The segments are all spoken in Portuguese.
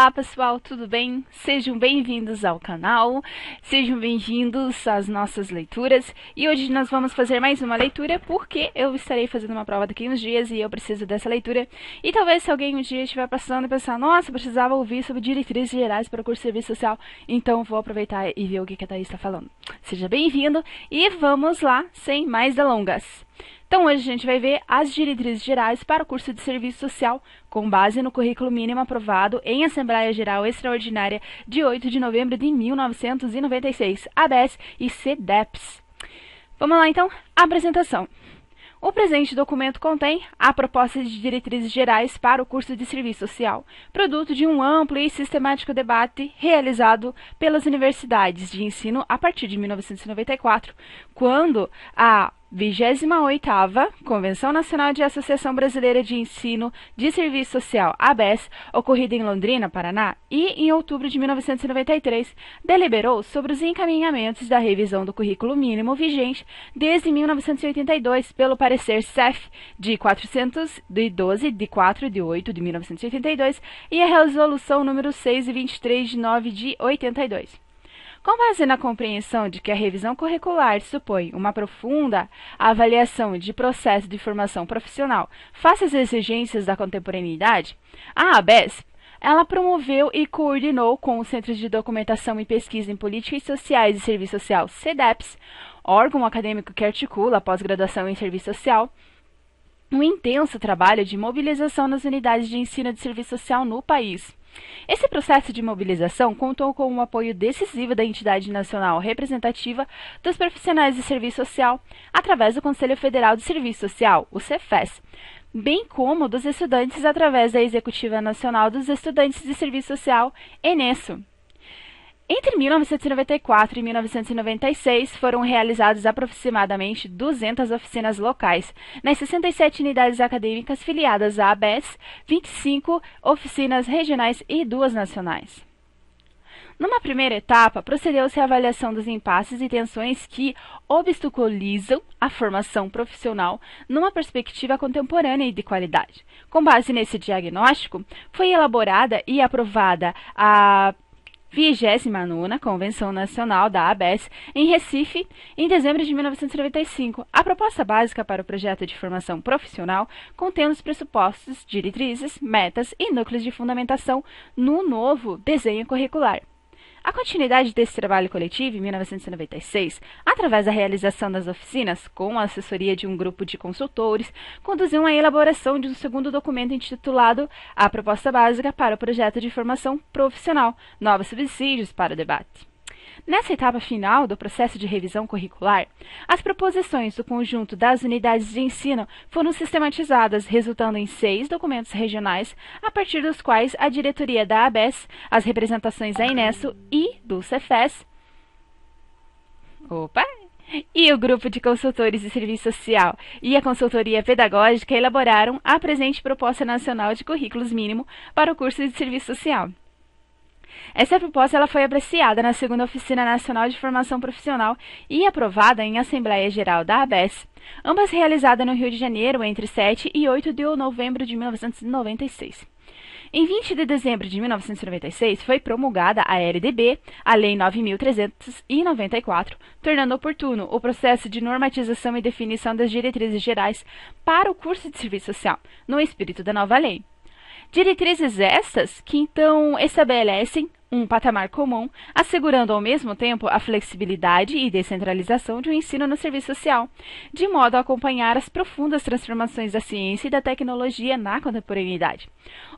Olá pessoal, tudo bem? Sejam bem-vindos ao canal, sejam bem-vindos às nossas leituras. E hoje nós vamos fazer mais uma leitura porque eu estarei fazendo uma prova daqui uns dias e eu preciso dessa leitura. E talvez se alguém um dia estiver passando e pensar, nossa, eu precisava ouvir sobre diretrizes gerais para o curso de serviço social, então vou aproveitar e ver o que a Thaís está falando. Seja bem-vindo e vamos lá, sem mais delongas. Então hoje a gente vai ver as diretrizes gerais para o curso de serviço social, com base no currículo mínimo aprovado em Assembleia Geral Extraordinária de 8 de novembro de 1996, ABES e CDEPS. Vamos lá então, apresentação. O presente documento contém a proposta de diretrizes gerais para o curso de serviço social, produto de um amplo e sistemático debate realizado pelas universidades de ensino a partir de 1994, quando a 28ª Convenção Nacional de Associação Brasileira de Ensino de Serviço Social, ABES, ocorrida em Londrina, Paraná, e em outubro de 1993, deliberou sobre os encaminhamentos da revisão do currículo mínimo vigente desde 1982 pelo parecer CEF de 412 de 4 de 8 de 1982 e a resolução número 6 e 23 de 9 de 82. Com base na compreensão de que a revisão curricular supõe uma profunda avaliação de processo de formação profissional face às exigências da contemporaneidade, a ABES ela promoveu e coordenou com os Centros de Documentação e Pesquisa em Políticas Sociais e Serviço Social, CDEPS, órgão acadêmico que articula a pós-graduação em Serviço Social, um intenso trabalho de mobilização nas unidades de ensino de serviço social no país. Esse processo de mobilização contou com o apoio decisivo da entidade nacional representativa dos profissionais de serviço social, através do Conselho Federal de Serviço Social, o CEFES, bem como dos estudantes através da Executiva Nacional dos Estudantes de Serviço Social, ENESO. Entre 1994 e 1996, foram realizadas aproximadamente 200 oficinas locais, nas 67 unidades acadêmicas filiadas à ABES, 25 oficinas regionais e 2 nacionais. Numa primeira etapa, procedeu-se à avaliação dos impasses e tensões que obstaculizam a formação profissional numa perspectiva contemporânea e de qualidade. Com base nesse diagnóstico, foi elaborada e aprovada a 29ª Convenção Nacional da ABES, em Recife, em dezembro de 1995. A proposta básica para o projeto de formação profissional, contendo os pressupostos, diretrizes, metas e núcleos de fundamentação no novo desenho curricular. A continuidade desse trabalho coletivo, em 1996, através da realização das oficinas, com a assessoria de um grupo de consultores, conduziu à elaboração de um segundo documento intitulado A Proposta Básica para o Projeto de Formação Profissional, Novos Subsídios para o Debate. Nessa etapa final do processo de revisão curricular, as proposições do conjunto das unidades de ensino foram sistematizadas, resultando em 6 documentos regionais, a partir dos quais a diretoria da ABES, as representações da INESO e do CEFES, e o grupo de consultores de serviço social e a consultoria pedagógica elaboraram a presente proposta nacional de currículos mínimo para o curso de serviço social. Essa proposta ela foi apreciada na segunda Oficina Nacional de Formação Profissional e aprovada em Assembleia Geral da ABES, ambas realizadas no Rio de Janeiro entre 7 e 8 de novembro de 1996. Em 20 de dezembro de 1996, foi promulgada a LDB, a Lei 9.394, tornando oportuno o processo de normatização e definição das diretrizes gerais para o curso de serviço social, no espírito da nova lei. Diretrizes estas que, então, estabelecem um patamar comum, assegurando ao mesmo tempo a flexibilidade e descentralização de um ensino no serviço social, de modo a acompanhar as profundas transformações da ciência e da tecnologia na contemporaneidade.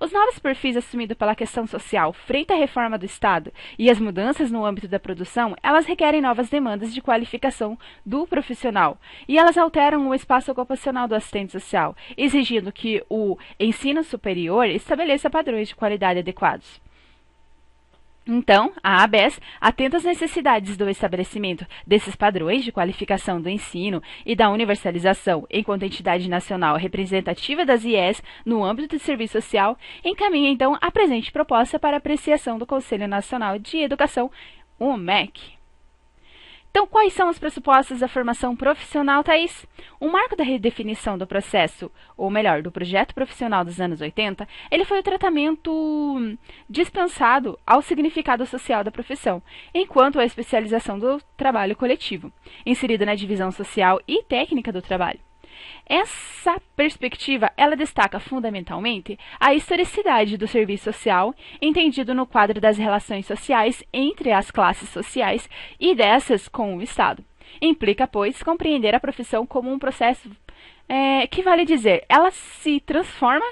Os novos perfis assumidos pela questão social frente à reforma do Estado e as mudanças no âmbito da produção, elas requerem novas demandas de qualificação do profissional, e elas alteram o espaço ocupacional do assistente social, exigindo que o ensino superior estabeleça padrões de qualidade adequados. Então, a ABES, atenta às necessidades do estabelecimento desses padrões de qualificação do ensino e da universalização enquanto entidade nacional representativa das IES no âmbito do serviço social, encaminha então a presente proposta para apreciação do Conselho Nacional de Educação, o MEC. Então, quais são os pressupostos da formação profissional, Thaís? O marco da redefinição do processo, ou melhor, do projeto profissional dos anos 80, ele foi o tratamento dispensado ao significado social da profissão, enquanto a especialização do trabalho coletivo, inserido na divisão social e técnica do trabalho. Essa perspectiva, ela destaca fundamentalmente a historicidade do serviço social, entendido no quadro das relações sociais entre as classes sociais e dessas com o Estado. Implica, pois, compreender a profissão como um processo que vale dizer, ela se transforma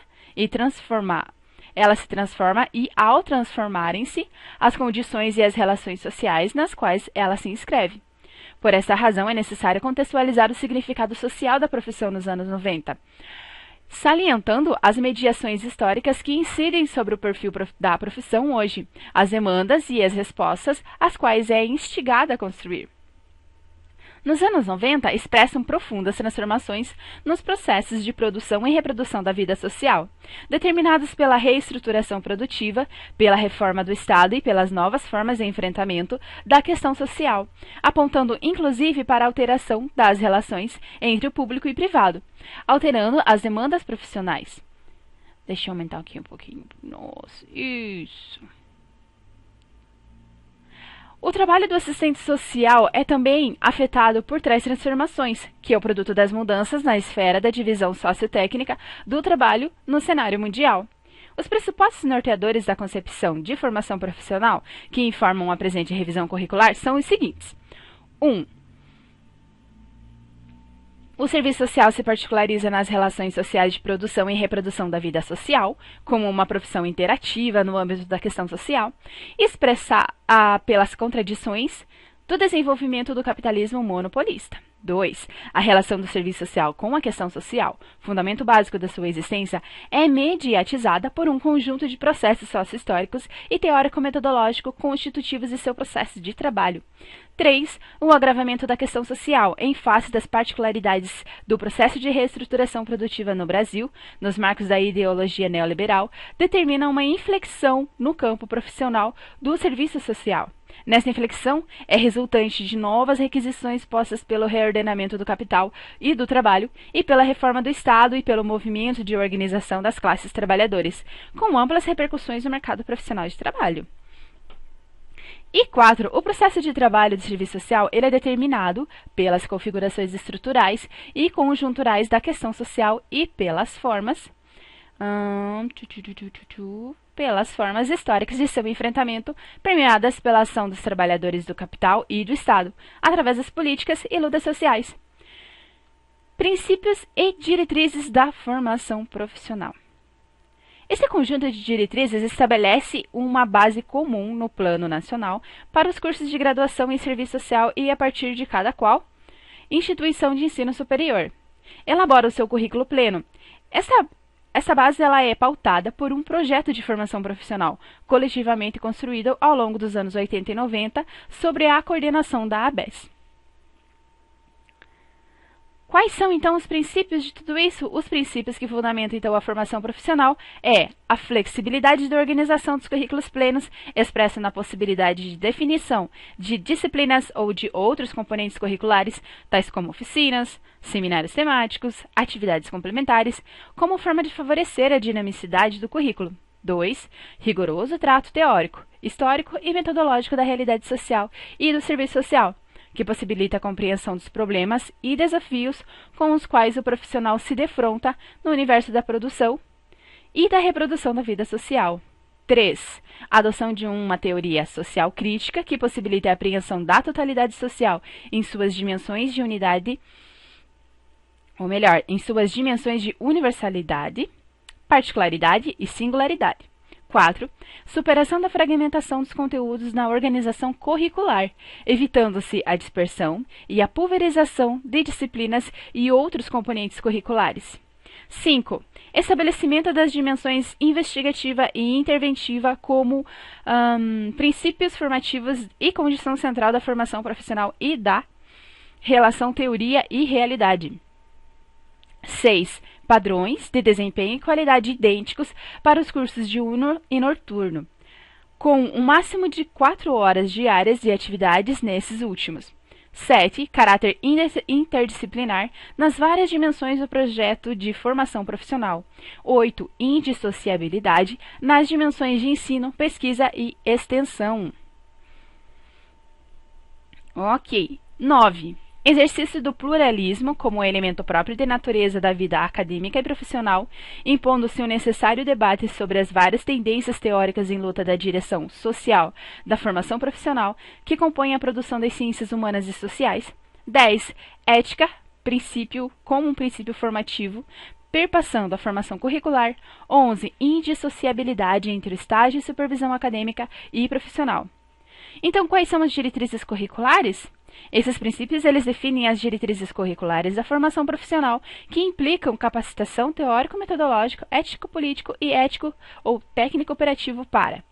e, ao transformarem-se, as condições e as relações sociais nas quais ela se inscreve. Por essa razão, é necessário contextualizar o significado social da profissão nos anos 90, salientando as mediações históricas que incidem sobre o perfil da profissão hoje, as demandas e as respostas às quais é instigada a construir. Nos anos 90, expressam profundas transformações nos processos de produção e reprodução da vida social, determinados pela reestruturação produtiva, pela reforma do Estado e pelas novas formas de enfrentamento da questão social, apontando inclusive para a alteração das relações entre o público e privado, alterando as demandas profissionais. Deixa eu aumentar aqui um pouquinho. Nossa, isso. O trabalho do assistente social é também afetado por três transformações, que é o produto das mudanças na esfera da divisão sociotécnica do trabalho no cenário mundial. Os pressupostos norteadores da concepção de formação profissional que informam a presente revisão curricular são os seguintes. 1. O serviço social se particulariza nas relações sociais de produção e reprodução da vida social, como uma profissão interativa no âmbito da questão social, expressa pelas contradições do desenvolvimento do capitalismo monopolista. 2. A relação do serviço social com a questão social, fundamento básico da sua existência, é mediatizada por um conjunto de processos sócio-históricos e teórico-metodológico constitutivos de seu processo de trabalho. 3. O agravamento da questão social, em face das particularidades do processo de reestruturação produtiva no Brasil, nos marcos da ideologia neoliberal, determina uma inflexão no campo profissional do serviço social. Nessa inflexão, é resultante de novas requisições postas pelo reordenamento do capital e do trabalho, e pela reforma do Estado e pelo movimento de organização das classes trabalhadoras, com amplas repercussões no mercado profissional de trabalho. E 4. O processo de trabalho do serviço social ele é determinado pelas configurações estruturais e conjunturais da questão social e pelas formas históricas de seu enfrentamento, permeadas pela ação dos trabalhadores do capital e do Estado, através das políticas e lutas sociais. Princípios e diretrizes da formação profissional. Esse conjunto de diretrizes estabelece uma base comum no plano nacional para os cursos de graduação em serviço social e, a partir de cada qual, instituição de ensino superior. Elabora o seu currículo pleno. Essa base ela é pautada por um projeto de formação profissional, coletivamente construído ao longo dos anos 80 e 90, sobre a coordenação da ABES. Quais são, então, os princípios de tudo isso? Os princípios que fundamentam, então, a formação profissional é a flexibilidade da organização dos currículos plenos, expressa na possibilidade de definição de disciplinas ou de outros componentes curriculares, tais como oficinas, seminários temáticos, atividades complementares, como forma de favorecer a dinamicidade do currículo. 2. Rigoroso trato teórico, histórico e metodológico da realidade social e do serviço social, que possibilita a compreensão dos problemas e desafios com os quais o profissional se defronta no universo da produção e da reprodução da vida social. 3. A adoção de uma teoria social crítica que possibilita a apreensão da totalidade social em suas dimensões de unidade, ou melhor, em suas dimensões de universalidade, particularidade e singularidade. 4. Superação da fragmentação dos conteúdos na organização curricular, evitando-se a dispersão e a pulverização de disciplinas e outros componentes curriculares. 5. Estabelecimento das dimensões investigativa e interventiva como princípios formativos e condição central da formação profissional e da relação teoria e realidade. 6. Padrões de desempenho e qualidade idênticos para os cursos diurno e noturno, com um máximo de 4 horas diárias de atividades nesses últimos. 7. Caráter interdisciplinar nas várias dimensões do projeto de formação profissional. 8. Indissociabilidade nas dimensões de ensino, pesquisa e extensão. Ok. 9. Exercício do pluralismo como elemento próprio de natureza da vida acadêmica e profissional, impondo-se o necessário debate sobre as várias tendências teóricas em luta da direção social da formação profissional que compõem a produção das ciências humanas e sociais. 10. Ética, princípio como um princípio formativo, perpassando a formação curricular. 11. Indissociabilidade entre o estágio e supervisão acadêmica e profissional. Então, quais são as diretrizes curriculares? Esses princípios eles definem as diretrizes curriculares da formação profissional, que implicam capacitação teórico-metodológico, ético-político e ético ou técnico-operativo para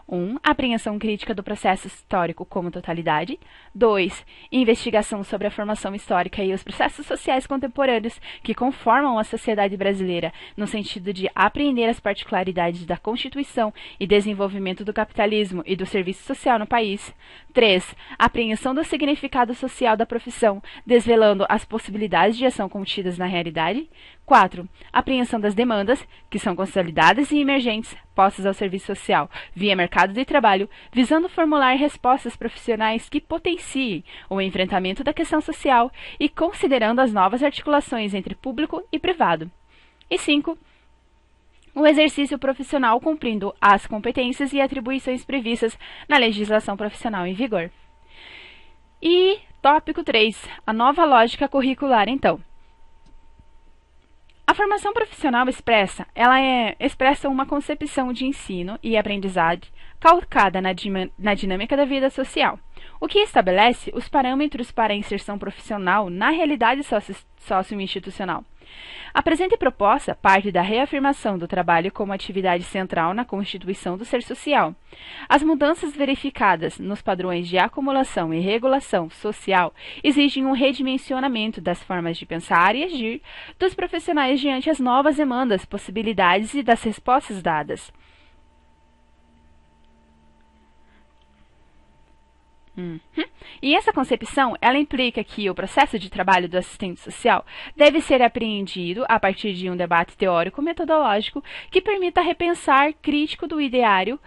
1. Apreensão crítica do processo histórico como totalidade. 2. Investigação sobre a formação histórica e os processos sociais contemporâneos que conformam a sociedade brasileira, no sentido de apreender as particularidades da Constituição e desenvolvimento do capitalismo e do serviço social no país. 3. Apreensão do significado social da profissão, desvelando as possibilidades de ação contidas na realidade. 4. Apreensão das demandas, que são consolidadas e emergentes, postas ao serviço social, via mercado de trabalho, visando formular respostas profissionais que potenciem o enfrentamento da questão social e considerando as novas articulações entre público e privado. E 5. O exercício profissional cumprindo as competências e atribuições previstas na legislação profissional em vigor. E tópico 3. A nova lógica curricular, então. A formação profissional expressa uma concepção de ensino e aprendizagem calcada na dinâmica da vida social, o que estabelece os parâmetros para a inserção profissional na realidade socio-institucional. A presente proposta parte da reafirmação do trabalho como atividade central na constituição do ser social. As mudanças verificadas nos padrões de acumulação e regulação social exigem um redimensionamento das formas de pensar e agir dos profissionais diante as novas demandas, possibilidades e das respostas dadas. E essa concepção, ela implica que o processo de trabalho do assistente social deve ser apreendido a partir de um debate teórico-metodológico que permita repensar crítico do ideário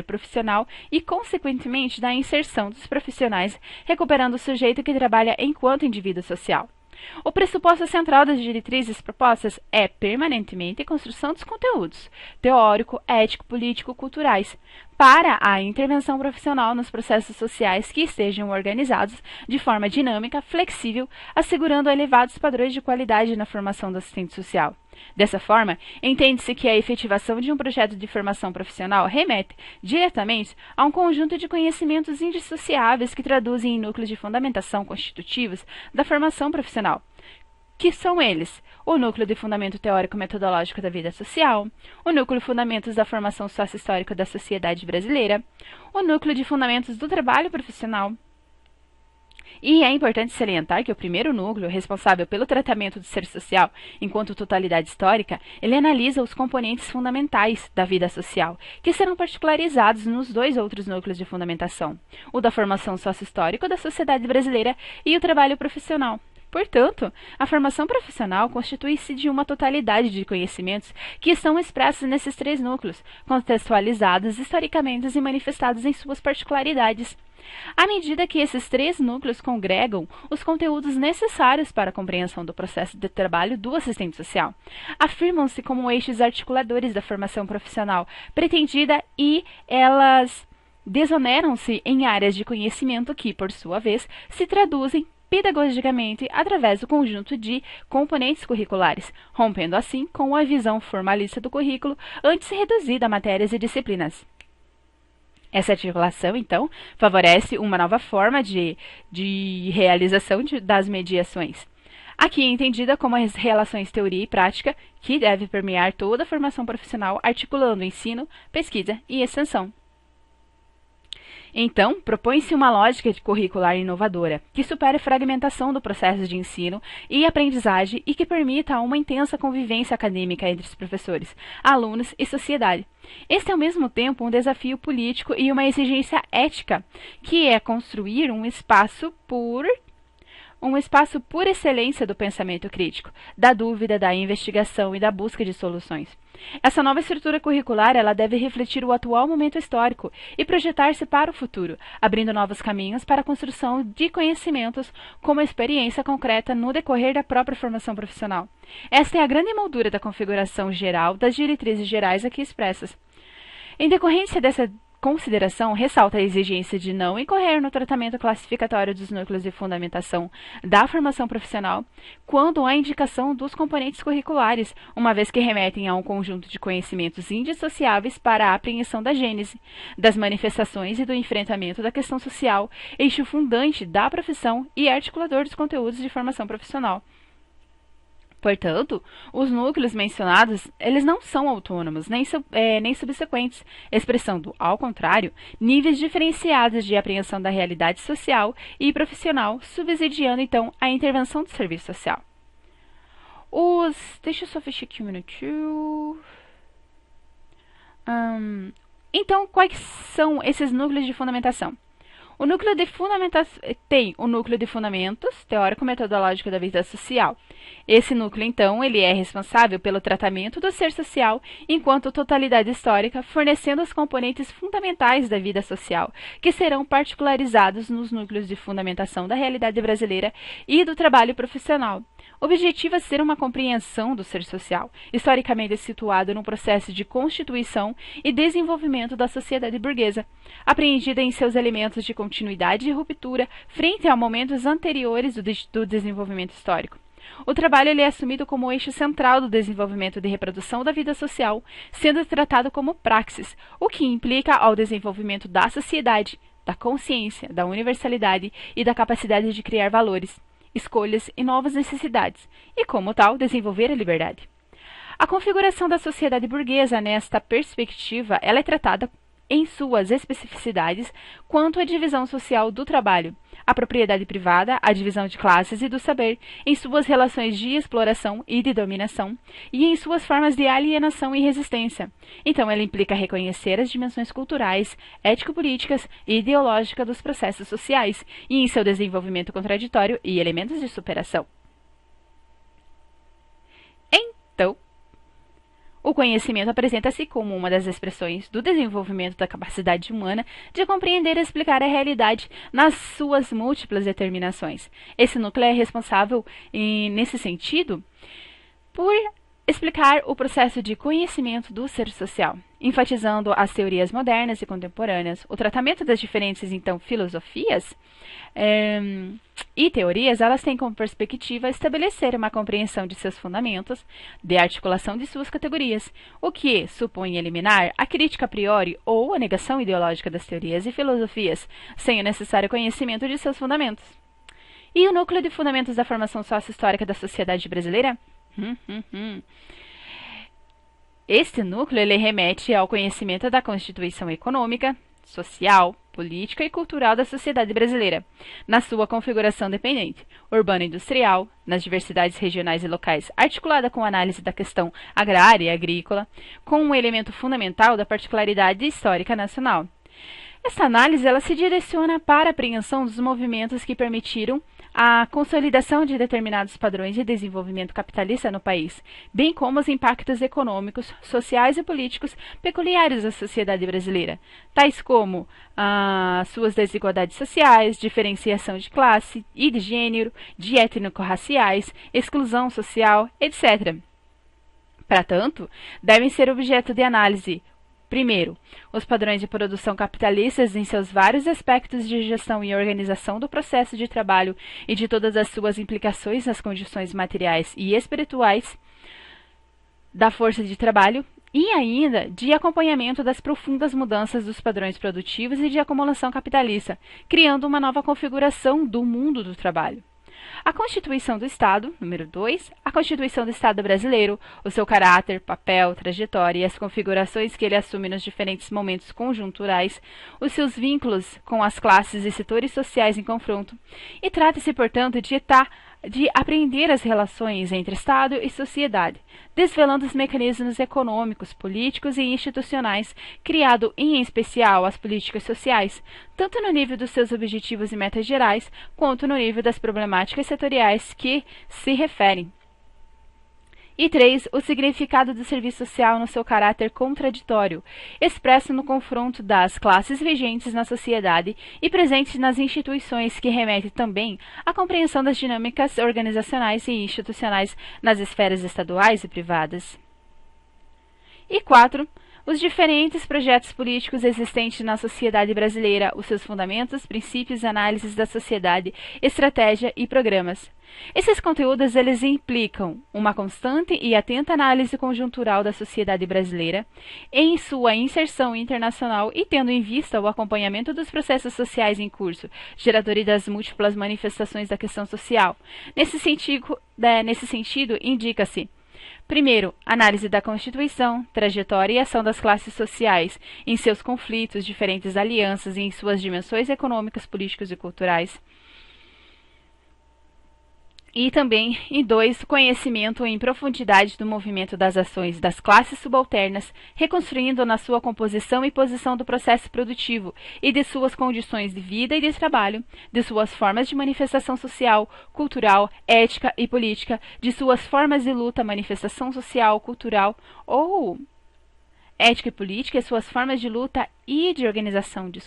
profissional e, consequentemente, da inserção dos profissionais, recuperando o sujeito que trabalha enquanto indivíduo social. O pressuposto central das diretrizes propostas é, permanentemente, a construção dos conteúdos teórico, ético, político, culturais, para a intervenção profissional nos processos sociais que estejam organizados de forma dinâmica, flexível, assegurando elevados padrões de qualidade na formação do assistente social. Dessa forma, entende-se que a efetivação de um projeto de formação profissional remete diretamente a um conjunto de conhecimentos indissociáveis que traduzem em núcleos de fundamentação constitutivos da formação profissional, que são eles: o núcleo de fundamento teórico-metodológico da vida social, o núcleo de fundamentos da formação sócio-histórica da sociedade brasileira, o núcleo de fundamentos do trabalho profissional. E é importante salientar que o primeiro núcleo, responsável pelo tratamento do ser social enquanto totalidade histórica, ele analisa os componentes fundamentais da vida social, que serão particularizados nos dois outros núcleos de fundamentação, o da formação sócio-histórica da sociedade brasileira e o trabalho profissional. Portanto, a formação profissional constitui-se de uma totalidade de conhecimentos que estão expressos nesses três núcleos, contextualizados historicamente e manifestados em suas particularidades. À medida que esses três núcleos congregam os conteúdos necessários para a compreensão do processo de trabalho do assistente social, afirmam-se como eixos articuladores da formação profissional pretendida e elas desoneram-se em áreas de conhecimento que, por sua vez, se traduzem pedagogicamente através do conjunto de componentes curriculares, rompendo assim com a visão formalista do currículo, antes reduzida a matérias e disciplinas. Essa articulação, então, favorece uma nova forma de realização das mediações, aqui entendida como as relações teoria e prática, que deve permear toda a formação profissional, articulando ensino, pesquisa e extensão. Então, propõe-se uma lógica curricular inovadora, que supere a fragmentação do processo de ensino e aprendizagem e que permita uma intensa convivência acadêmica entre os professores, alunos e sociedade. Este é, ao mesmo tempo, um desafio político e uma exigência ética, que é construir um espaço por excelência do pensamento crítico, da dúvida, da investigação e da busca de soluções. Essa nova estrutura curricular ela deve refletir o atual momento histórico e projetar-se para o futuro, abrindo novos caminhos para a construção de conhecimentos como experiência concreta no decorrer da própria formação profissional. Esta é a grande moldura da configuração geral das diretrizes gerais aqui expressas. Em decorrência dessa consideração, ressalta a exigência de não incorrer no tratamento classificatório dos núcleos de fundamentação da formação profissional, quando há indicação dos componentes curriculares, uma vez que remetem a um conjunto de conhecimentos indissociáveis para a apreensão da gênese, das manifestações e do enfrentamento da questão social, eixo fundante da profissão e articulador dos conteúdos de formação profissional. Portanto, os núcleos mencionados, eles não são autônomos, nem subsequentes, expressando, ao contrário, níveis diferenciados de apreensão da realidade social e profissional, subsidiando, então, a intervenção do serviço social. Deixa eu só fechar aqui um minutinho. Então, quais são esses núcleos de fundamentação? O núcleo de fundamentação tem o núcleo de fundamentos teórico-metodológico da vida social. Esse núcleo, então, ele é responsável pelo tratamento do ser social enquanto totalidade histórica, fornecendo os componentes fundamentais da vida social, que serão particularizados nos núcleos de fundamentação da realidade brasileira e do trabalho profissional. Objetiva ser uma compreensão do ser social, historicamente situado num processo de constituição e desenvolvimento da sociedade burguesa, apreendida em seus elementos de continuidade e ruptura frente a momentos anteriores do desenvolvimento histórico. O trabalho ele é assumido como o eixo central do desenvolvimento de reprodução da vida social, sendo tratado como praxis, o que implica ao desenvolvimento da sociedade, da consciência, da universalidade e da capacidade de criar valores, escolhas e novas necessidades, e, como tal, desenvolver a liberdade. A configuração da sociedade burguesa nesta perspectiva ela é tratada em suas especificidades quanto à divisão social do trabalho, a propriedade privada, a divisão de classes e do saber, em suas relações de exploração e de dominação, e em suas formas de alienação e resistência. Então, ela implica reconhecer as dimensões culturais, ético-políticas e ideológicas dos processos sociais, e em seu desenvolvimento contraditório e elementos de superação. Então, o conhecimento apresenta-se como uma das expressões do desenvolvimento da capacidade humana de compreender e explicar a realidade nas suas múltiplas determinações. Esse núcleo é responsável, nesse sentido, por explicar o processo de conhecimento do ser social, enfatizando as teorias modernas e contemporâneas. O tratamento das diferentes, então, filosofias e teorias, elas têm como perspectiva estabelecer uma compreensão de seus fundamentos, de articulação de suas categorias, o que supõe eliminar a crítica a priori ou a negação ideológica das teorias e filosofias, sem o necessário conhecimento de seus fundamentos. E o núcleo de fundamentos da formação sócio-histórica da sociedade brasileira? Este núcleo ele remete ao conhecimento da constituição econômica, social, política e cultural da sociedade brasileira, na sua configuração dependente, urbano-industrial, nas diversidades regionais e locais, articulada com a análise da questão agrária e agrícola, com um elemento fundamental da particularidade histórica nacional. Essa análise ela se direciona para a apreensão dos movimentos que permitiram a consolidação de determinados padrões de desenvolvimento capitalista no país, bem como os impactos econômicos, sociais e políticos peculiares da sociedade brasileira, tais como suas desigualdades sociais, diferenciação de classe e de gênero, de étnico-raciais, exclusão social, etc. Para tanto, devem ser objeto de análise primeiro, os padrões de produção capitalistas em seus vários aspectos de gestão e organização do processo de trabalho e de todas as suas implicações nas condições materiais e espirituais da força de trabalho, e ainda de acompanhamento das profundas mudanças dos padrões produtivos e de acumulação capitalista, criando uma nova configuração do mundo do trabalho. A Constituição do Estado, número 2, a Constituição do Estado brasileiro, o seu caráter, papel, trajetória e as configurações que ele assume nos diferentes momentos conjunturais, os seus vínculos com as classes e setores sociais em confronto, e trata-se, portanto, de apreender as relações entre Estado e sociedade, desvelando os mecanismos econômicos, políticos e institucionais, criado em especial as políticas sociais, tanto no nível dos seus objetivos e metas gerais, quanto no nível das problemáticas setoriais que se referem. E 3. O significado do serviço social no seu caráter contraditório, expresso no confronto das classes vigentes na sociedade e presentes nas instituições, que remete também à compreensão das dinâmicas organizacionais e institucionais nas esferas estaduais e privadas. E 4. Os diferentes projetos políticos existentes na sociedade brasileira, os seus fundamentos, princípios, análises da sociedade, estratégia e programas. Esses conteúdos eles implicam uma constante e atenta análise conjuntural da sociedade brasileira em sua inserção internacional e tendo em vista o acompanhamento dos processos sociais em curso, geradores das múltiplas manifestações da questão social. Nesse sentido, indica-se: primeiro, análise da Constituição, trajetória e ação das classes sociais, em seus conflitos, diferentes alianças e em suas dimensões econômicas, políticas e culturais. E também, em 2, conhecimento em profundidade do movimento das ações das classes subalternas, reconstruindo na sua composição e posição do processo produtivo e de suas condições de vida e de trabalho, de suas formas de manifestação social, cultural, ética e política, de suas formas de luta, manifestação social, cultural ou ética e política e suas formas de luta e de organização, de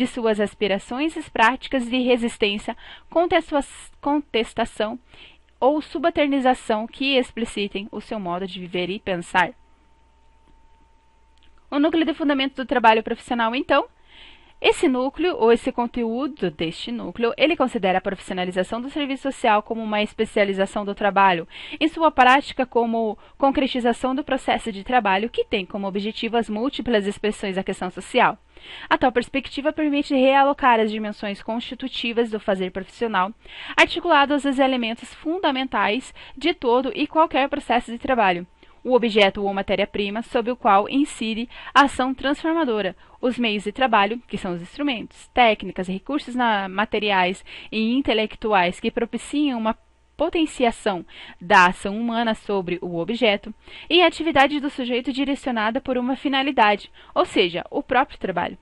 suas aspirações e práticas de resistência, contestação ou subalternização que explicitem o seu modo de viver e pensar. O núcleo de fundamento do trabalho profissional, então, esse núcleo, ou esse conteúdo deste núcleo, ele considera a profissionalização do serviço social como uma especialização do trabalho, em sua prática como concretização do processo de trabalho que tem como objetivo as múltiplas expressões da questão social. A tal perspectiva permite realocar as dimensões constitutivas do fazer profissional, articulados aos elementos fundamentais de todo e qualquer processo de trabalho, o objeto ou matéria-prima sobre o qual incide a ação transformadora, os meios de trabalho, que são os instrumentos, técnicas, recursos materiais e intelectuais que propiciam uma potenciação da ação humana sobre o objeto, e a atividade do sujeito direcionada por uma finalidade, ou seja, o próprio trabalho.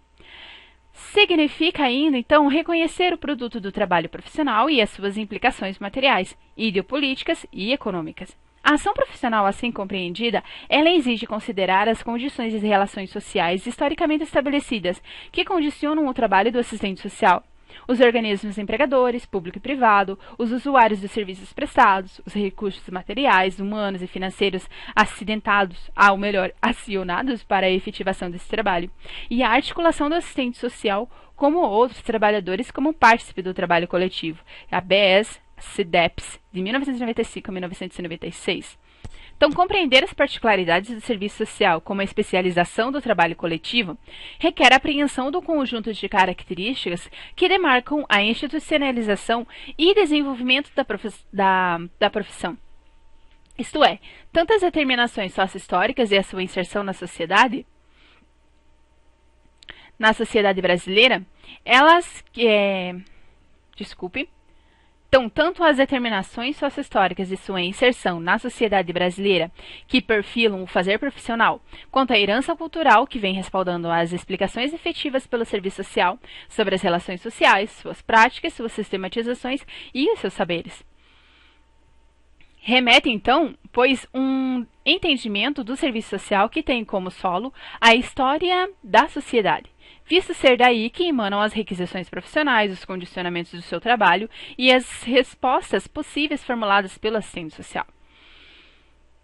Significa ainda, então, reconhecer o produto do trabalho profissional e as suas implicações materiais, ideopolíticas e econômicas. A ação profissional, assim compreendida, ela exige considerar as condições e relações sociais historicamente estabelecidas que condicionam o trabalho do assistente social, os organismos empregadores, público e privado, os usuários dos serviços prestados, os recursos materiais, humanos e financeiros acionados para a efetivação desse trabalho, e a articulação do assistente social como outros trabalhadores como partícipe do trabalho coletivo, ABS, CDEPS, de 1995 a 1996. Então, compreender as particularidades do serviço social como a especialização do trabalho coletivo requer a apreensão do conjunto de características que demarcam a institucionalização e desenvolvimento da profissão. Isto é, tanto as determinações sócio-históricas e a sua inserção na sociedade brasileira, Então, tanto as determinações sócio-históricas de sua inserção na sociedade brasileira, que perfilam o fazer profissional, quanto a herança cultural, que vem respaldando as explicações efetivas pelo serviço social sobre as relações sociais, suas práticas, suas sistematizações e os seus saberes. Remete, então, pois, um entendimento do serviço social que tem como solo a história da sociedade, visto ser daí que emanam as requisições profissionais, os condicionamentos do seu trabalho e as respostas possíveis formuladas pelo assistente social.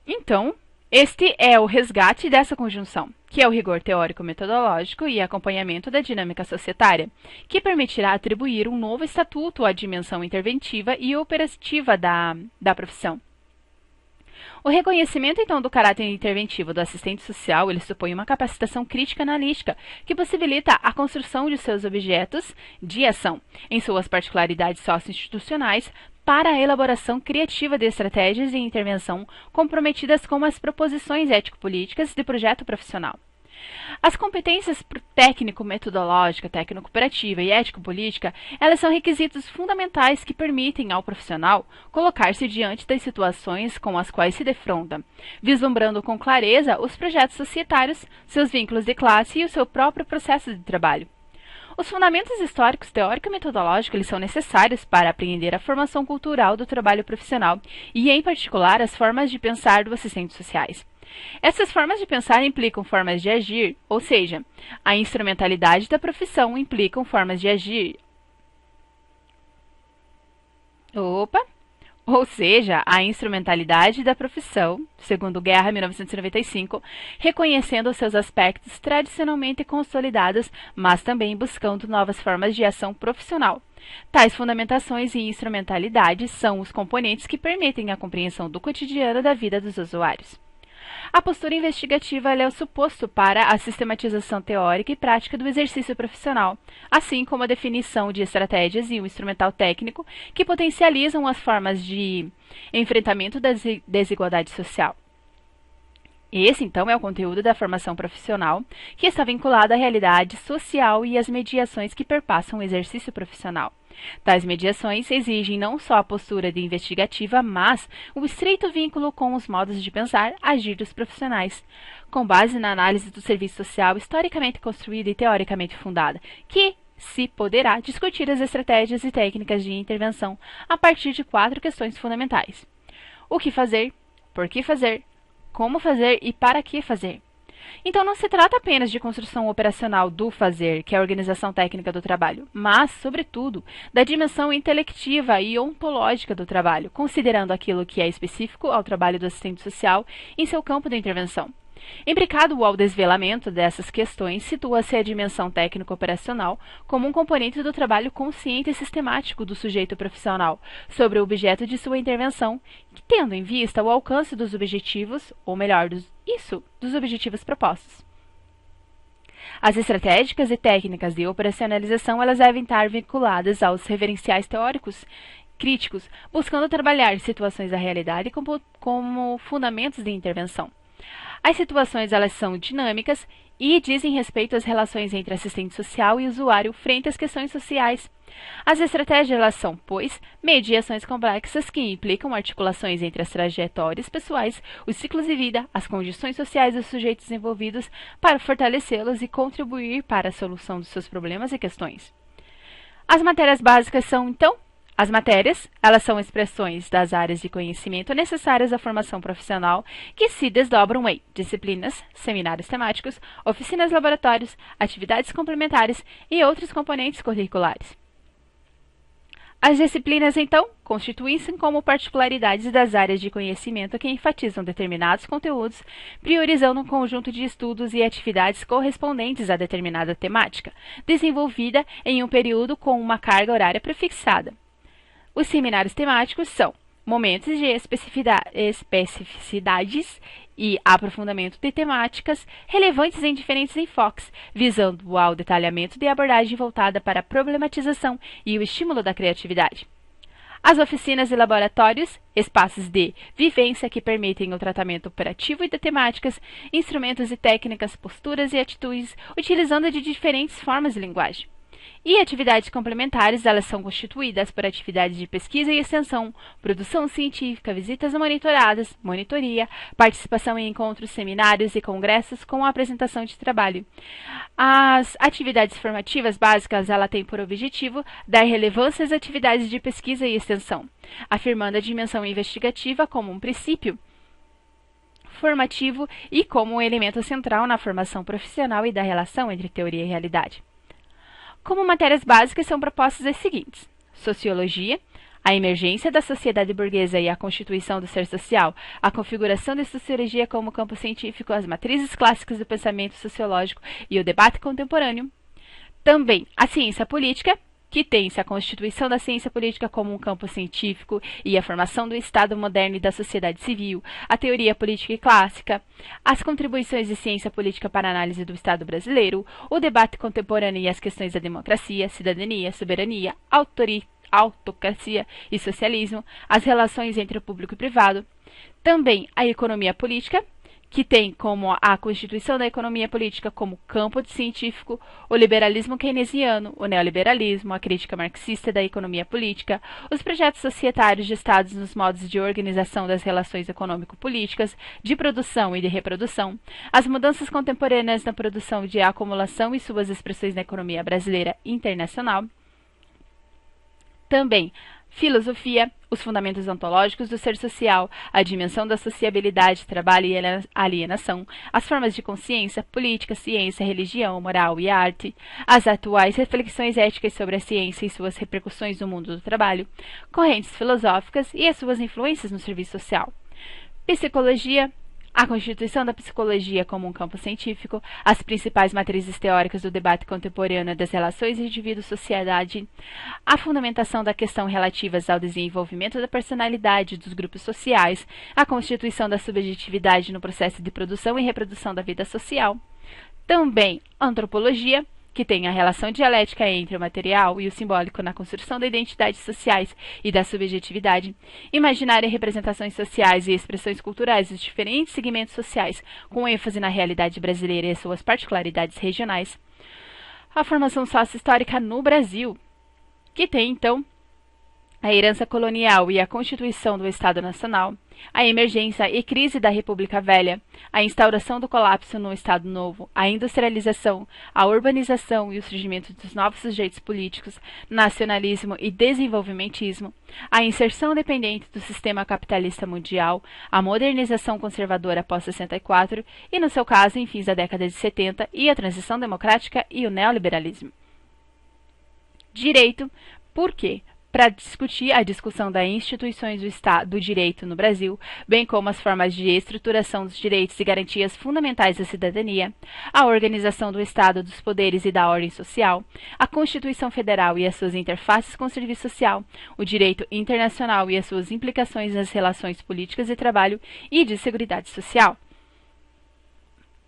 Então, este é o resgate dessa conjunção, que é o rigor teórico-metodológico e acompanhamento da dinâmica societária, que permitirá atribuir um novo estatuto à dimensão interventiva e operativa da profissão. O reconhecimento, então, do caráter interventivo do assistente social, ele supõe uma capacitação crítica analítica, que possibilita a construção de seus objetos de ação, em suas particularidades socioinstitucionais, para a elaboração criativa de estratégias de intervenção comprometidas com as proposições ético-políticas de projeto profissional. As competências técnico-metodológica, técnico-operativa e ético-política, elas são requisitos fundamentais que permitem ao profissional colocar-se diante das situações com as quais se defronta, vislumbrando com clareza os projetos societários, seus vínculos de classe e o seu próprio processo de trabalho. Os fundamentos históricos, teórico e metodológico eles são necessários para apreender a formação cultural do trabalho profissional e, em particular, as formas de pensar dos assistentes sociais. Essas formas de pensar implicam formas de agir, ou seja, a instrumentalidade da profissão implicam formas de agir. Ou seja, a instrumentalidade da profissão, segundo Guerra, 1995, reconhecendo os seus aspectos tradicionalmente consolidados, mas também buscando novas formas de ação profissional. Tais fundamentações e instrumentalidades são os componentes que permitem a compreensão do cotidiano da vida dos usuários. A postura investigativa é o suposto para a sistematização teórica e prática do exercício profissional, assim como a definição de estratégias e o instrumental técnico que potencializam as formas de enfrentamento da desigualdade social. Esse, então, é o conteúdo da formação profissional, que está vinculado à realidade social e às mediações que perpassam o exercício profissional. Tais mediações exigem não só a postura de investigativa, mas o estreito vínculo com os modos de pensar, agir dos profissionais, com base na análise do serviço social historicamente construída e teoricamente fundada, que se poderá discutir as estratégias e técnicas de intervenção a partir de 4 questões fundamentais: o que fazer, por que fazer, como fazer e para que fazer. Então, não se trata apenas de construção operacional do fazer, que é a organização técnica do trabalho, mas, sobretudo, da dimensão intelectiva e ontológica do trabalho, considerando aquilo que é específico ao trabalho do assistente social em seu campo de intervenção. Imbricado ao desvelamento dessas questões, situa-se a dimensão técnico-operacional como um componente do trabalho consciente e sistemático do sujeito profissional sobre o objeto de sua intervenção, tendo em vista o alcance dos objetivos, ou melhor, dos objetivos propostos. As estratégicas e técnicas de operacionalização elas devem estar vinculadas aos referenciais teóricos críticos, buscando trabalhar situações da realidade como fundamentos de intervenção. As situações elas são dinâmicas e dizem respeito às relações entre assistente social e usuário frente às questões sociais. As estratégias elas são, pois, mediações complexas que implicam articulações entre as trajetórias pessoais, os ciclos de vida, as condições sociais dos sujeitos envolvidos para fortalecê-los e contribuir para a solução dos seus problemas e questões. As matérias básicas são, então, as matérias, elas são expressões das áreas de conhecimento necessárias à formação profissional que se desdobram em disciplinas, seminários temáticos, oficinas laboratórios, atividades complementares e outros componentes curriculares. As disciplinas, então, constituem-se como particularidades das áreas de conhecimento que enfatizam determinados conteúdos, priorizando um conjunto de estudos e atividades correspondentes a determinada temática, desenvolvida em um período com uma carga horária prefixada. Os seminários temáticos são momentos de especificidades e aprofundamento de temáticas relevantes em diferentes enfoques, visando ao detalhamento de abordagem voltada para a problematização e o estímulo da criatividade. As oficinas e laboratórios, espaços de vivência que permitem o tratamento operativo e de temáticas, instrumentos e técnicas, posturas e atitudes, utilizando de diferentes formas de linguagem. E atividades complementares, elas são constituídas por atividades de pesquisa e extensão, produção científica, visitas monitoradas, monitoria, participação em encontros, seminários e congressos com a apresentação de trabalho. As atividades formativas básicas, ela tem por objetivo dar relevância às atividades de pesquisa e extensão, afirmando a dimensão investigativa como um princípio formativo e como um elemento central na formação profissional e da relação entre teoria e realidade. Como matérias básicas são propostas as seguintes: sociologia, a emergência da sociedade burguesa e a constituição do ser social, a configuração da sociologia como campo científico, as matrizes clássicas do pensamento sociológico e o debate contemporâneo. Também a ciência política, que tem-se a constituição da ciência política como um campo científico e a formação do Estado moderno e da sociedade civil, a teoria política e clássica, as contribuições de ciência política para a análise do Estado brasileiro, o debate contemporâneo e as questões da democracia, cidadania, soberania, autocracia e socialismo, as relações entre o público e privado, também a economia política, que tem como a constituição da economia política como campo científico, o liberalismo keynesiano, o neoliberalismo, a crítica marxista da economia política, os projetos societários gestados nos modos de organização das relações econômico-políticas, de produção e de reprodução, as mudanças contemporâneas na produção de acumulação e suas expressões na economia brasileira e internacional, também filosofia, os fundamentos ontológicos do ser social, a dimensão da sociabilidade, trabalho e alienação, as formas de consciência, política, ciência, religião, moral e arte, as atuais reflexões éticas sobre a ciência e suas repercussões no mundo do trabalho, correntes filosóficas e as suas influências no serviço social, psicologia, a constituição da psicologia como um campo científico, as principais matrizes teóricas do debate contemporâneo das relações indivíduo-sociedade, a fundamentação da questão relativas ao desenvolvimento da personalidade dos grupos sociais, a constituição da subjetividade no processo de produção e reprodução da vida social. Também antropologia, que tem a relação dialética entre o material e o simbólico na construção da identidade sociais e da subjetividade, imaginária representações sociais e expressões culturais dos diferentes segmentos sociais, com ênfase na realidade brasileira e suas particularidades regionais, a formação sócio-histórica no Brasil, que tem, então, a herança colonial e a constituição do Estado Nacional, a emergência e crise da República Velha, a instauração do colapso no Estado Novo, a industrialização, a urbanização e o surgimento dos novos sujeitos políticos, nacionalismo e desenvolvimentismo, a inserção dependente do sistema capitalista mundial, a modernização conservadora pós-64 e, no seu caso, em fins da década de 70, e a transição democrática e o neoliberalismo. Direito, por quê? Para discutir a discussão das instituições do direito no Brasil, bem como as formas de estruturação dos direitos e garantias fundamentais da cidadania, a organização do Estado, dos poderes e da ordem social, a Constituição Federal e as suas interfaces com o serviço social, o direito internacional e as suas implicações nas relações políticas de trabalho e de seguridade social.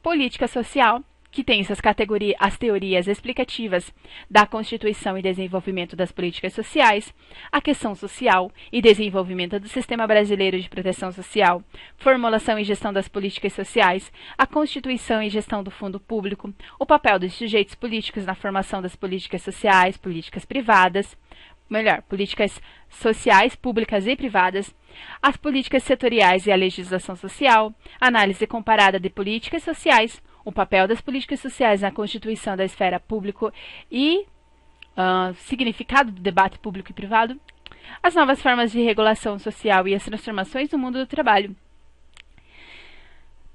Política social, que tem essas categorias, as teorias explicativas da Constituição e desenvolvimento das políticas sociais, a questão social e desenvolvimento do sistema brasileiro de proteção social, formulação e gestão das políticas sociais, a Constituição e gestão do fundo público, o papel dos sujeitos políticos na formação das políticas sociais, políticas privadas, políticas sociais, públicas e privadas, as políticas setoriais e a legislação social, análise comparada de políticas sociais, o papel das políticas sociais na constituição da esfera pública e significado do debate público e privado, as novas formas de regulação social e as transformações no mundo do trabalho.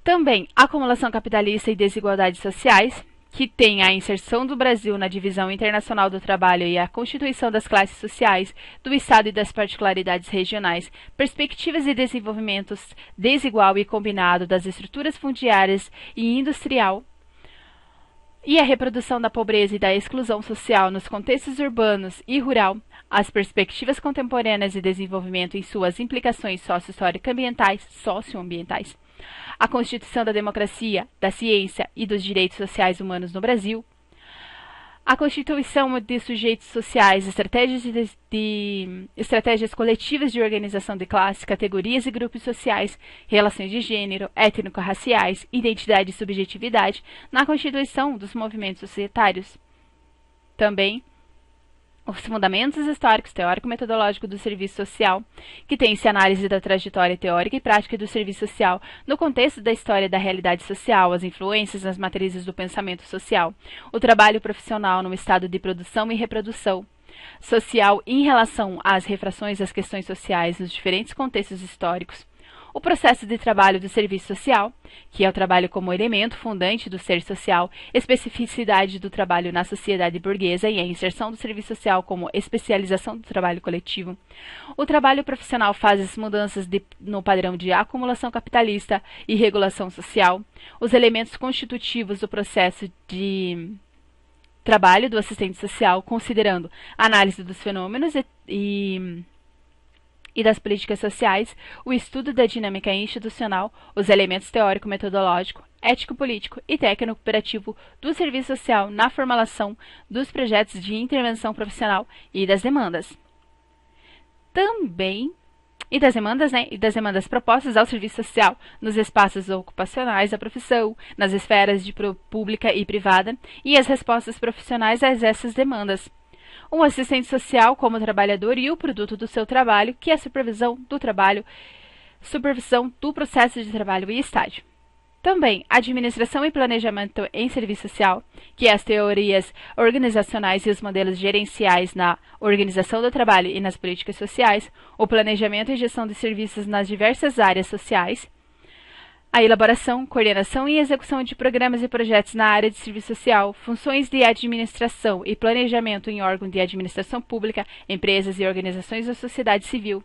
Também a acumulação capitalista e desigualdades sociais, que tem a inserção do Brasil na divisão internacional do trabalho e a constituição das classes sociais, do Estado e das particularidades regionais, perspectivas de desenvolvimento desigual e combinado das estruturas fundiárias e industrial, e a reprodução da pobreza e da exclusão social nos contextos urbanos e rural, as perspectivas contemporâneas de desenvolvimento e suas implicações socioambientais, a constituição da democracia, da ciência e dos direitos sociais humanos no Brasil, a constituição de sujeitos sociais, estratégias coletivas de organização de classes, categorias e grupos sociais, relações de gênero, étnico-raciais, identidade e subjetividade na constituição dos movimentos societários. Também os fundamentos históricos, teórico-metodológico do serviço social, que tem-se análise da trajetória teórica e prática do serviço social no contexto da história da realidade social, as influências nas matrizes do pensamento social, o trabalho profissional no estado de produção e reprodução social em relação às refrações das questões sociais nos diferentes contextos históricos, o processo de trabalho do serviço social, que é o trabalho como elemento fundante do ser social, especificidade do trabalho na sociedade burguesa e a inserção do serviço social como especialização do trabalho coletivo. O trabalho profissional faz as mudanças no padrão de acumulação capitalista e regulação social, os elementos constitutivos do processo de trabalho do assistente social, considerando análise dos fenômenos e das políticas sociais, o estudo da dinâmica institucional, os elementos teórico-metodológico, ético-político e técnico-operativo do serviço social na formulação dos projetos de intervenção profissional e das demandas. Também e das demandas propostas ao serviço social nos espaços ocupacionais da profissão, nas esferas de pública e privada, e as respostas profissionais a essas demandas. Um assistente social como trabalhador e o produto do seu trabalho, que é a supervisão do trabalho, supervisão do processo de trabalho e estágio. Também, administração e planejamento em serviço social, que é as teorias organizacionais e os modelos gerenciais na organização do trabalho e nas políticas sociais, o planejamento e gestão de serviços nas diversas áreas sociais, a elaboração, coordenação e execução de programas e projetos na área de serviço social, funções de administração e planejamento em órgãos de administração pública, empresas e organizações da sociedade civil,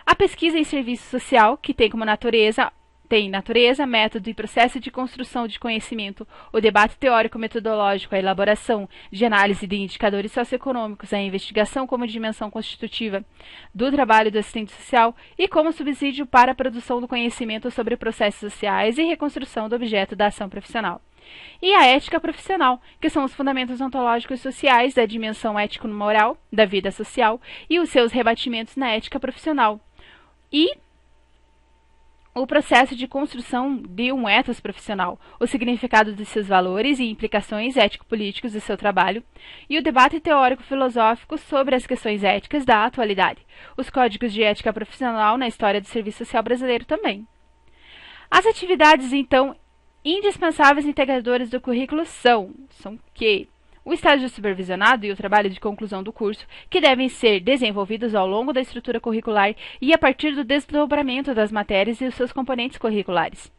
a pesquisa em serviço social, que tem como natureza, método e processo de construção de conhecimento, o debate teórico-metodológico, a elaboração de análise de indicadores socioeconômicos, a investigação como dimensão constitutiva do trabalho do assistente social e como subsídio para a produção do conhecimento sobre processos sociais e reconstrução do objeto da ação profissional. E a ética profissional, que são os fundamentos ontológicos sociais da dimensão ético-moral da vida social e os seus rebatimentos na ética profissional. E o processo de construção de um ethos profissional, o significado de seus valores e implicações ético-políticos do seu trabalho, e o debate teórico-filosófico sobre as questões éticas da atualidade, os códigos de ética profissional na história do serviço social brasileiro também. As atividades, então, indispensáveis integradoras do currículo são que o estágio supervisionado e o trabalho de conclusão do curso, que devem ser desenvolvidos ao longo da estrutura curricular e a partir do desdobramento das matérias e os seus componentes curriculares.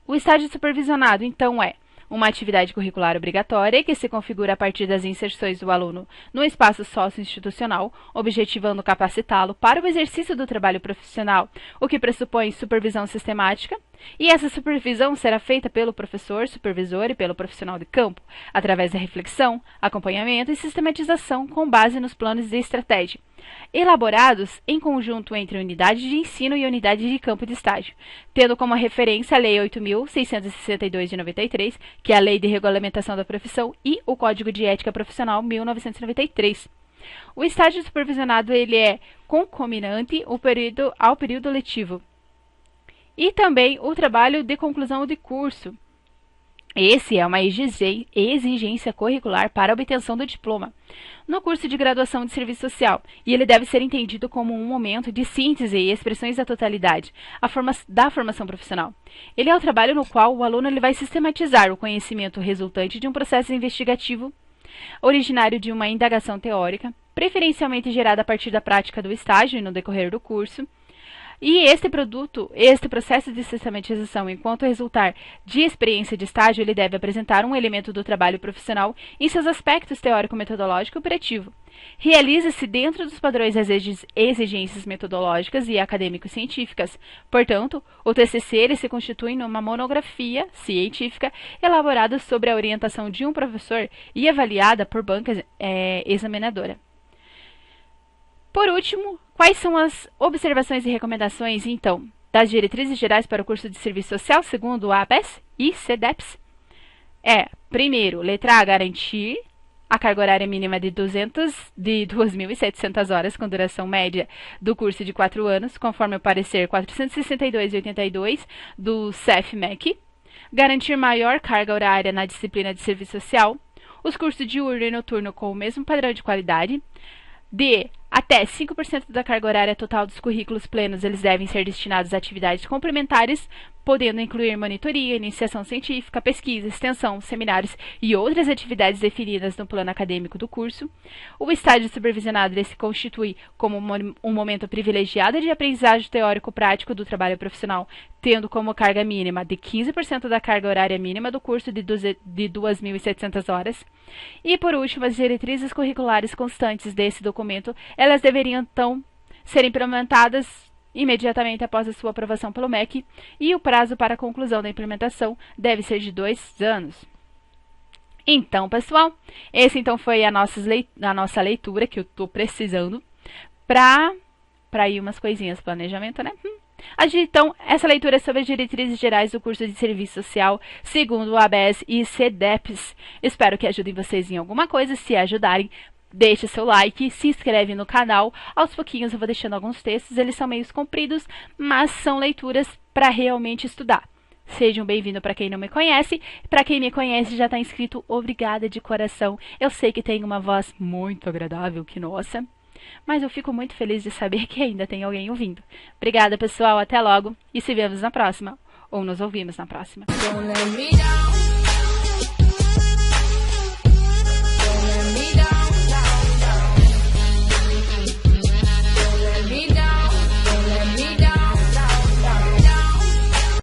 O estágio supervisionado, então, é uma atividade curricular obrigatória que se configura a partir das inserções do aluno no espaço socio-institucional, objetivando capacitá-lo para o exercício do trabalho profissional, o que pressupõe supervisão sistemática, e essa supervisão será feita pelo professor, supervisor e pelo profissional de campo, através da reflexão, acompanhamento e sistematização com base nos planos de estratégia, elaborados em conjunto entre unidade de ensino e unidade de campo de estágio, tendo como referência a Lei 8.662 de 93, que é a Lei de Regulamentação da Profissão, e o Código de Ética Profissional 1993. O estágio supervisionado ele é concomitante ao período letivo. E também o trabalho de conclusão de curso. Esse é uma exigência curricular para a obtenção do diploma no curso de graduação de serviço social, e ele deve ser entendido como um momento de síntese e expressões da totalidade da formação profissional. Ele é o trabalho no qual o aluno vai sistematizar o conhecimento resultante de um processo investigativo originário de uma indagação teórica, preferencialmente gerada a partir da prática do estágio e no decorrer do curso. E este processo de sistematização, enquanto resultar de experiência de estágio, ele deve apresentar um elemento do trabalho profissional em seus aspectos teórico-metodológico e operativo. Realiza-se dentro dos padrões das exigências metodológicas e acadêmico-científicas. Portanto, o TCC ele se constitui numa monografia científica elaborada sobre a orientação de um professor e avaliada por banca examinadora. Por último, quais são as observações e recomendações, então, das diretrizes gerais para o curso de serviço social, segundo a ABES e CEDEPS? Primeiro, letra A, garantir a carga horária mínima de 2.700 horas, com duração média do curso de 4 anos, conforme o parecer 462/82 do CEF-MEC. Garantir maior carga horária na disciplina de serviço social. Os cursos diurno e noturno com o mesmo padrão de qualidade. D. Até 5% da carga horária total dos currículos plenos eles devem ser destinados a atividades complementares, podendo incluir monitoria, iniciação científica, pesquisa, extensão, seminários e outras atividades definidas no plano acadêmico do curso. O estágio supervisionado se constitui como um momento privilegiado de aprendizagem teórico-prático do trabalho profissional, tendo como carga mínima de 15% da carga horária mínima do curso de 2.700 horas. E, por último, as diretrizes curriculares constantes desse documento, elas deveriam, então, ser implementadas imediatamente após a sua aprovação pelo MEC, e o prazo para a conclusão da implementação deve ser de 2 anos. Então, pessoal, esse então foi a nossa leitura que eu tô precisando para ir umas coisinhas, planejamento, né? Então, essa leitura é sobre as diretrizes gerais do curso de Serviço Social, segundo o ABS e CDEPS. Espero que ajudem vocês em alguma coisa. Se ajudarem, deixe seu like, se inscreve no canal. Aos pouquinhos eu vou deixando alguns textos, eles são meio compridos, mas são leituras para realmente estudar. Sejam bem-vindos para quem não me conhece. Para quem me conhece já está inscrito, obrigada de coração. Eu sei que tenho uma voz muito agradável, que nossa. Mas eu fico muito feliz de saber que ainda tem alguém ouvindo. Obrigada, pessoal. Até logo. E se vemos na próxima. Ou nos ouvimos na próxima.